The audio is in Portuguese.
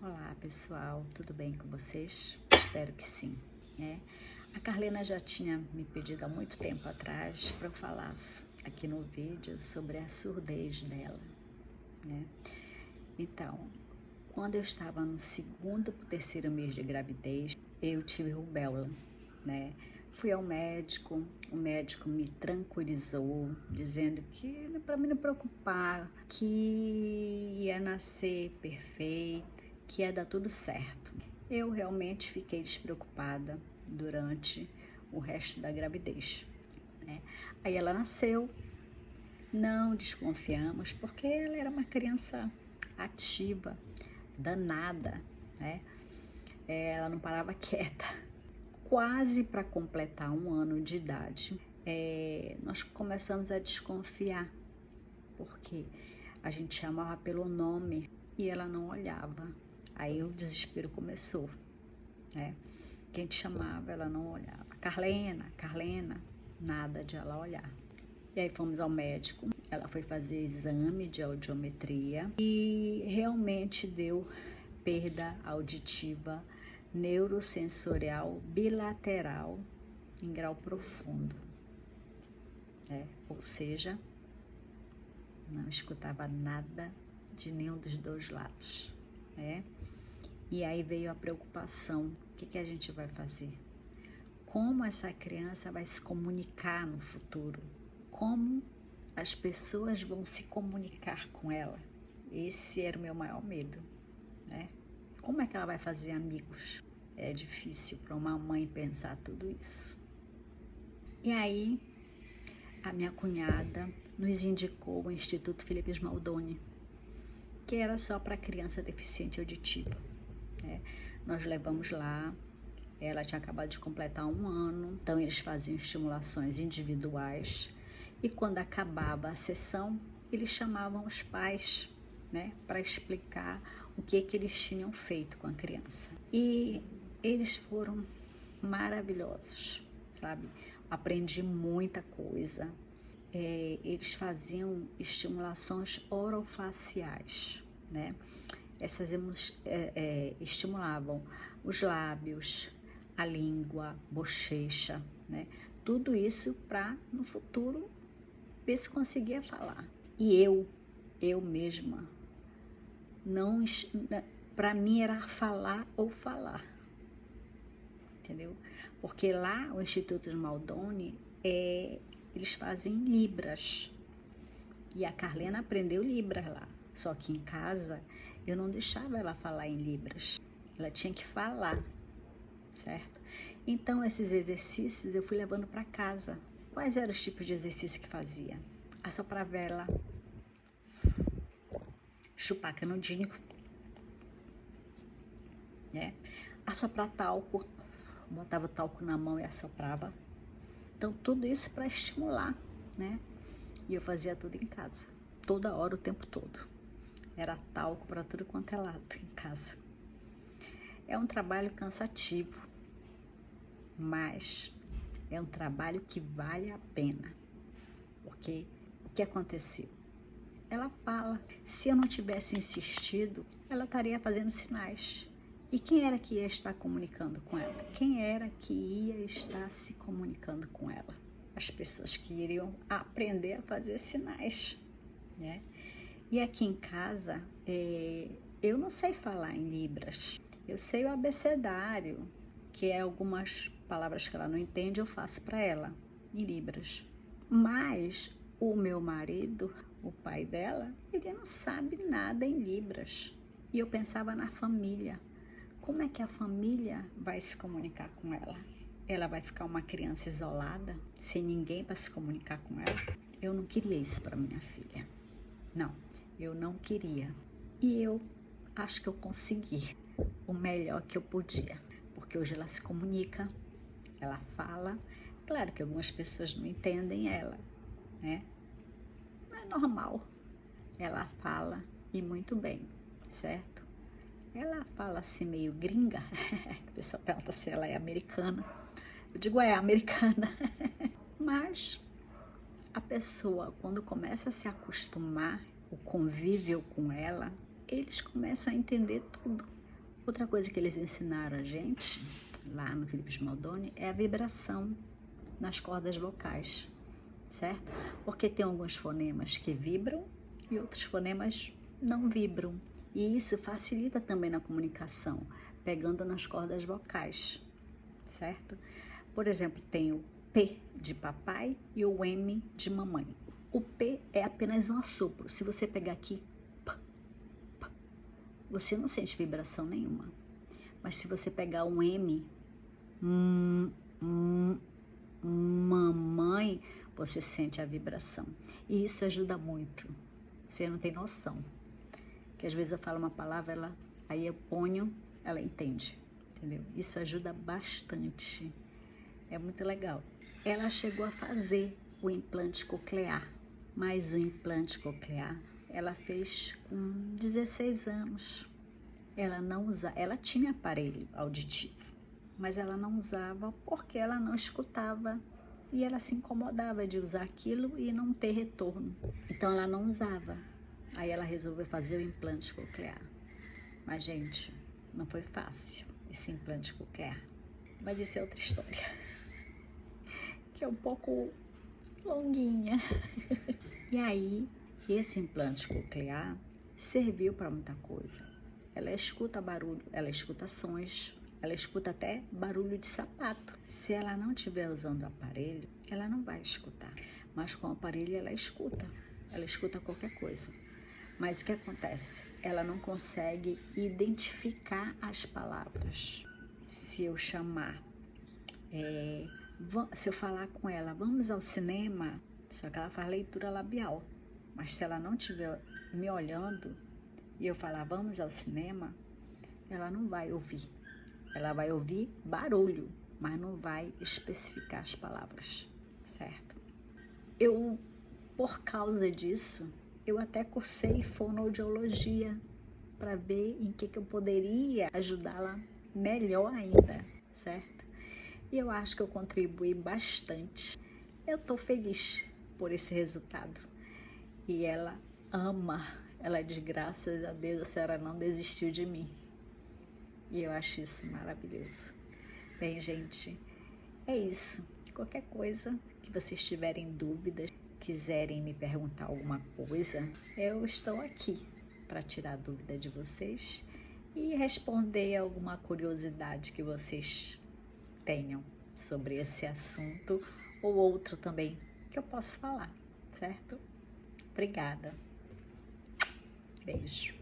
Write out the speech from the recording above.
Olá pessoal, tudo bem com vocês? Espero que sim, né? A Carlena já tinha me pedido há muito tempo atrás para eu falar aqui no vídeo sobre a surdez dela, né? Então, quando eu estava no segundo para o terceiro mês de gravidez, eu tive rubéola, né? Fui ao médico, o médico me tranquilizou, dizendo que para mim não preocupar, que ia nascer perfeito, que ia dar tudo certo. Eu realmente fiquei despreocupada durante o resto da gravidez, né? Aí ela nasceu, não desconfiamos, porque ela era uma criança ativa, danada, né? Ela não parava quieta. Quase para completar 1 ano de idade, nós começamos a desconfiar, porque a gente chamava pelo nome e ela não olhava. Aí o desespero começou, né? Quem te chamava, ela não olhava. Carlena, Carlena, nada de ela olhar. E aí fomos ao médico, ela foi fazer exame de audiometria e realmente deu perda auditiva neurosensorial bilateral em grau profundo, né? Ou seja, não escutava nada de nenhum dos dois lados, né? E aí veio a preocupação, o que a gente vai fazer? Como essa criança vai se comunicar no futuro? Como as pessoas vão se comunicar com ela? Esse era o meu maior medo, né? Como é que ela vai fazer amigos? É difícil para uma mãe pensar tudo isso. E aí, a minha cunhada nos indicou o Instituto Felipe Smaldoni, que era só para criança deficiente auditiva, né? Nós levamos lá, ela tinha acabado de completar 1 ano, então eles faziam estimulações individuais e quando acabava a sessão, eles chamavam os pais, né, para explicar o que eles tinham feito com a criança. E eles foram maravilhosos, sabe? Aprendi muita coisa. Eles faziam estimulações orofaciais, né? Essas estimulavam os lábios, a língua, bochecha, né? Tudo isso para no futuro ver se conseguia falar. E eu mesma, não, para mim era falar ou falar, entendeu? Porque lá o Instituto Smaldoni, eles fazem Libras, e a Carlena aprendeu Libras lá, só que em casa eu não deixava ela falar em Libras, ela tinha que falar, certo? Então esses exercícios eu fui levando para casa. Quais eram os tipos de exercício que fazia? Assoprar vela, chupar canudinho, né? Assoprar talco, botava o talco na mão e assoprava. Então tudo isso para estimular, né? E eu fazia tudo em casa, toda hora, o tempo todo. Era talco para tudo quanto é lado em casa. É um trabalho cansativo, mas é um trabalho que vale a pena. Porque o que aconteceu? Ela fala. Se eu não tivesse insistido, ela estaria fazendo sinais. E quem era que ia estar comunicando com ela? Quem era que ia estar se comunicando com ela? As pessoas que iriam aprender a fazer sinais, né? E aqui em casa, eu não sei falar em Libras. Eu sei o abecedário, que é algumas palavras que ela não entende, eu faço para ela em Libras. Mas o meu marido, o pai dela, ele não sabe nada em Libras. E eu pensava na família. Como é que a família vai se comunicar com ela? Ela vai ficar uma criança isolada, sem ninguém para se comunicar com ela? Eu não queria isso para minha filha. Não, eu não queria. E eu acho que eu consegui o melhor que eu podia. Porque hoje ela se comunica, ela fala. Claro que algumas pessoas não entendem ela, né? Não é normal. Ela fala e muito bem, certo? Ela fala assim meio gringa. A pessoa pergunta se ela é americana. Eu digo, americana. Mas a pessoa, quando começa a se acostumar, o convívio com ela, eles começam a entender tudo. Outra coisa que eles ensinaram a gente, lá no Felipe Smaldoni, é a vibração nas cordas vocais, certo? Porque tem alguns fonemas que vibram e outros fonemas não vibram. E isso facilita também na comunicação, pegando nas cordas vocais, certo? Por exemplo, tem o P de papai e o M de mamãe. O P é apenas um assopro. Se você pegar aqui, p, p, você não sente vibração nenhuma. Mas se você pegar um M, mamãe, você sente a vibração. E isso ajuda muito. Você não tem noção. Que às vezes eu falo uma palavra, aí eu ponho, ela entende, entendeu? Isso ajuda bastante. É muito legal. Ela chegou a fazer o implante coclear, mas o implante coclear ela fez com 16 anos. Ela tinha aparelho auditivo, mas ela não usava porque ela não escutava e ela se incomodava de usar aquilo e não ter retorno. Então ela não usava. Aí ela resolveu fazer o implante coclear. Mas, gente, não foi fácil esse implante coclear. Mas isso é outra história, que é um pouco longuinha. E aí, esse implante coclear serviu para muita coisa. Ela escuta barulho, ela escuta sons, ela escuta até barulho de sapato. Se ela não estiver usando o aparelho, ela não vai escutar. Mas com o aparelho ela escuta qualquer coisa. Mas o que acontece? Ela não consegue identificar as palavras. Se eu chamar, se eu falar com ela, vamos ao cinema, só que ela faz leitura labial. Mas se ela não estiver me olhando e eu falar, vamos ao cinema, ela não vai ouvir. Ela vai ouvir barulho, mas não vai especificar as palavras, certo? Por causa disso, eu até cursei fonoaudiologia para ver em que eu poderia ajudá-la melhor ainda, certo? E eu acho que eu contribuí bastante. Eu estou feliz por esse resultado. E ela ama, ela diz, graças a Deus a senhora não desistiu de mim. E eu acho isso maravilhoso. Bem, gente, é isso. Qualquer coisa que vocês tiverem dúvidas, quiserem me perguntar alguma coisa, eu estou aqui para tirar a dúvida de vocês e responder alguma curiosidade que vocês tenham sobre esse assunto ou outro também que eu posso falar, certo? Obrigada. Beijo.